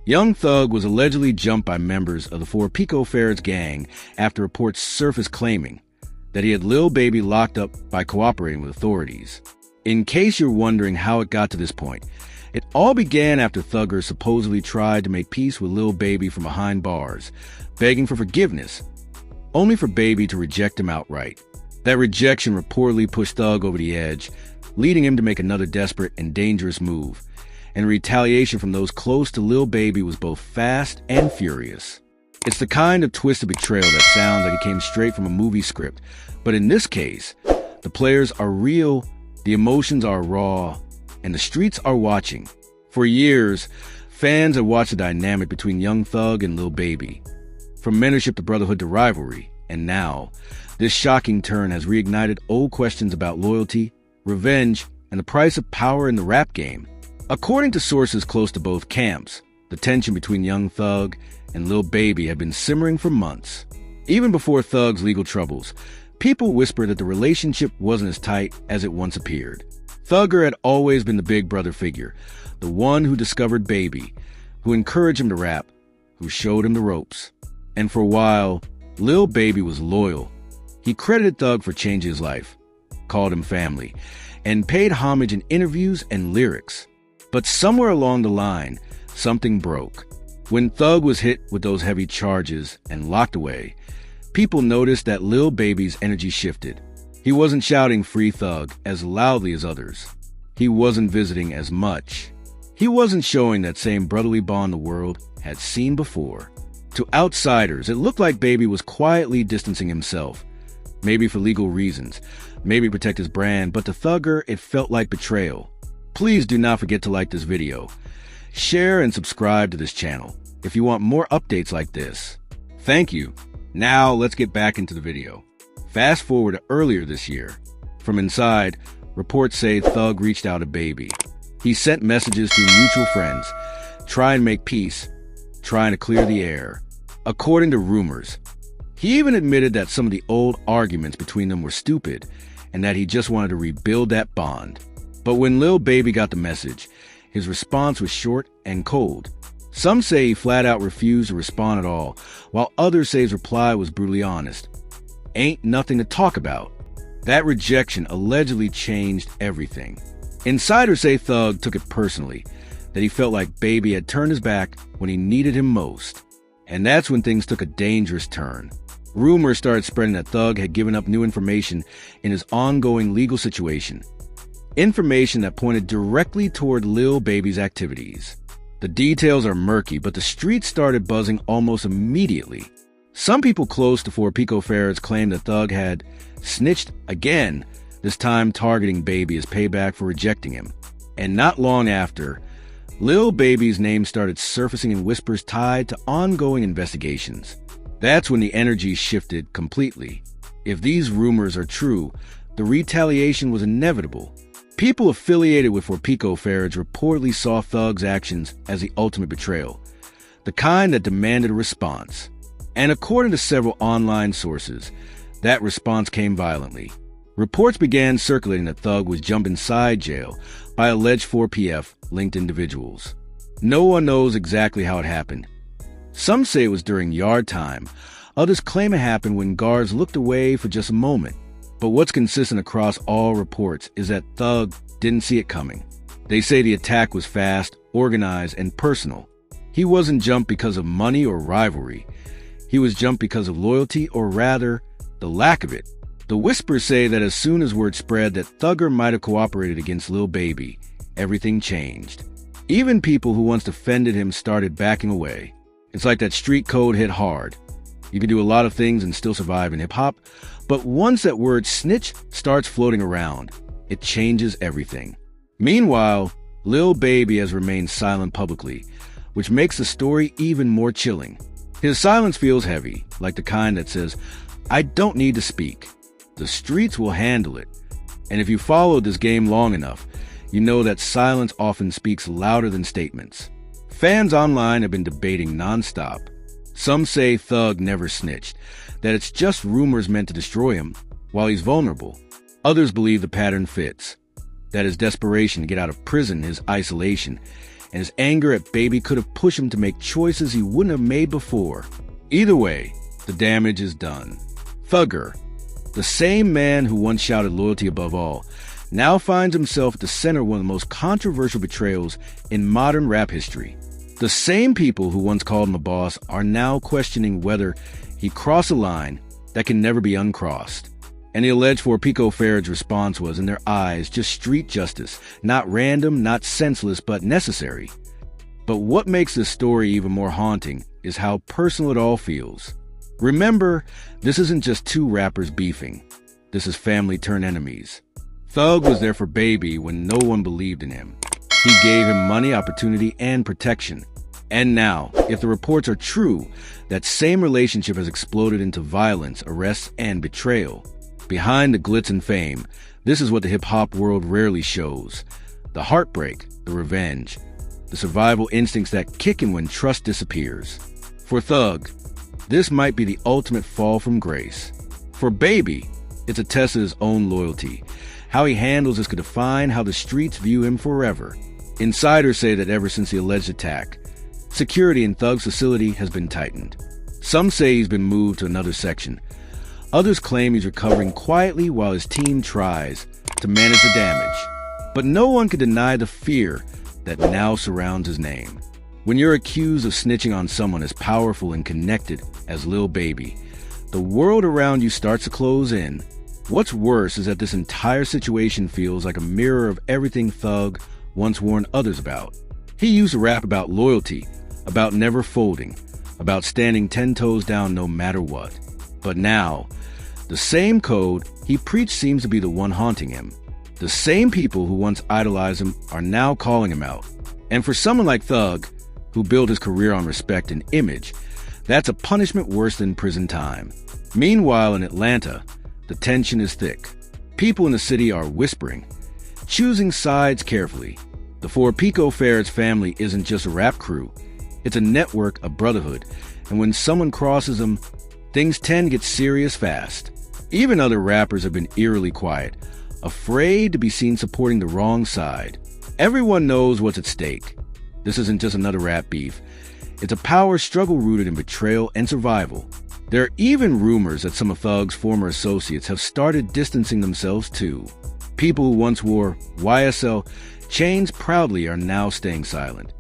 Young Thug was allegedly jumped by members of the Four Pico Ferrets gang after reports surfaced claiming that he had Lil Baby locked up by cooperating with authorities. In case you're wondering how it got to this point, it all began after Thugger supposedly tried to make peace with Lil Baby from behind bars, begging for forgiveness, only for Baby to reject him outright. That rejection reportedly pushed Thug over the edge, leading him to make another desperate and dangerous move. And retaliation from those close to Lil Baby was both fast and furious. It's the kind of twisted betrayal that sounds like it came straight from a movie script, but in this case, the players are real, the emotions are raw, and the streets are watching. For years, fans have watched the dynamic between Young Thug and Lil Baby. From mentorship to brotherhood to rivalry, and now, this shocking turn has reignited old questions about loyalty, revenge, and the price of power in the rap game. According to sources close to both camps, the tension between Young Thug and Lil Baby had been simmering for months. Even before Thug's legal troubles, people whispered that the relationship wasn't as tight as it once appeared. Thugger had always been the big brother figure, the one who discovered Baby, who encouraged him to rap, who showed him the ropes. And for a while, Lil Baby was loyal. He credited Thug for changing his life, called him family, and paid homage in interviews and lyrics. But somewhere along the line, something broke. When Thug was hit with those heavy charges and locked away, people noticed that Lil Baby's energy shifted. He wasn't shouting "Free Thug" as loudly as others. He wasn't visiting as much. He wasn't showing that same brotherly bond the world had seen before. To outsiders, it looked like Baby was quietly distancing himself. Maybe for legal reasons, maybe to protect his brand, but to Thugger, it felt like betrayal. Please do not forget to like this video, share and subscribe to this channel if you want more updates like this. Thank you. Now let's get back into the video. Fast forward to earlier this year. From inside, reports say Thug reached out to Baby. He sent messages through mutual friends, trying to make peace, trying to clear the air. According to rumors, he even admitted that some of the old arguments between them were stupid and that he just wanted to rebuild that bond. But when Lil Baby got the message, his response was short and cold. Some say he flat out refused to respond at all, while others say his reply was brutally honest. Ain't nothing to talk about. That rejection allegedly changed everything. Insiders say Thug took it personally, that he felt like Baby had turned his back when he needed him most. And that's when things took a dangerous turn. Rumors started spreading that Thug had given up new information in his ongoing legal situation. Information that pointed directly toward Lil Baby's activities. The details are murky, but the streets started buzzing almost immediately. Some people close to Four Pico Ferrets claimed that Thug had snitched again, this time targeting Baby as payback for rejecting him. And not long after, Lil Baby's name started surfacing in whispers tied to ongoing investigations. That's when the energy shifted completely. If these rumors are true, the retaliation was inevitable. People affiliated with Four Pico Ferrets reportedly saw Thug's actions as the ultimate betrayal, the kind that demanded a response. And according to several online sources, that response came violently. Reports began circulating that Thug was jumped inside jail by alleged 4PF-linked individuals. No one knows exactly how it happened. Some say it was during yard time. Others claim it happened when guards looked away for just a moment. But what's consistent across all reports is that Thug didn't see it coming. They say the attack was fast, organized, and personal. He wasn't jumped because of money or rivalry. He was jumped because of loyalty, or rather, the lack of it. The whispers say that as soon as word spread that Thugger might have cooperated against Lil Baby, everything changed. Even people who once defended him started backing away. It's like that street code hit hard. You can do a lot of things and still survive in hip-hop, but once that word snitch starts floating around, it changes everything. Meanwhile, Lil Baby has remained silent publicly, which makes the story even more chilling. His silence feels heavy, like the kind that says, "I don't need to speak. The streets will handle it." And if you followed this game long enough, you know that silence often speaks louder than statements. Fans online have been debating nonstop. Some say Thug never snitched, that it's just rumors meant to destroy him while he's vulnerable. Others believe the pattern fits, that his desperation to get out of prison, his isolation, and his anger at Baby could have pushed him to make choices he wouldn't have made before. Either way, the damage is done. Thugger, the same man who once shouted loyalty above all, now finds himself at the center of one of the most controversial betrayals in modern rap history. The same people who once called him a boss are now questioning whether he crossed a line that can never be uncrossed. And the alleged for Pico Faird's response was, in their eyes, just street justice, not random, not senseless, but necessary. But what makes this story even more haunting is how personal it all feels. Remember, this isn't just two rappers beefing. This is family turned enemies. Thug was there for Baby when no one believed in him. He gave him money, opportunity, and protection. And now, if the reports are true, that same relationship has exploded into violence, arrests, and betrayal. Behind the glitz and fame, this is what the hip-hop world rarely shows. The heartbreak, the revenge, the survival instincts that kick in when trust disappears. For Thug, this might be the ultimate fall from grace. For Baby, it's a test of his own loyalty. How he handles this could define how the streets view him forever. Insiders say that ever since the alleged attack, security in Thug's facility has been tightened. Some say he's been moved to another section. Others claim he's recovering quietly while his team tries to manage the damage. But no one can deny the fear that now surrounds his name. When you're accused of snitching on someone as powerful and connected as Lil Baby, the world around you starts to close in. What's worse is that this entire situation feels like a mirror of everything Thug once warned others about. He used to rap about loyalty, about never folding, about standing 10 toes down no matter what. But now, the same code he preached seems to be the one haunting him. The same people who once idolized him are now calling him out. And for someone like Thug, who built his career on respect and image, that's a punishment worse than prison time. Meanwhile, in Atlanta, the tension is thick. People in the city are whispering, choosing sides carefully. The For Pico Faird's family isn't just a rap crew. It's a network, a brotherhood. And when someone crosses them, things tend to get serious fast. Even other rappers have been eerily quiet, afraid to be seen supporting the wrong side. Everyone knows what's at stake. This isn't just another rap beef. It's a power struggle rooted in betrayal and survival. There are even rumors that some of Thug's former associates have started distancing themselves too. People who once wore YSL chains proudly are now staying silent.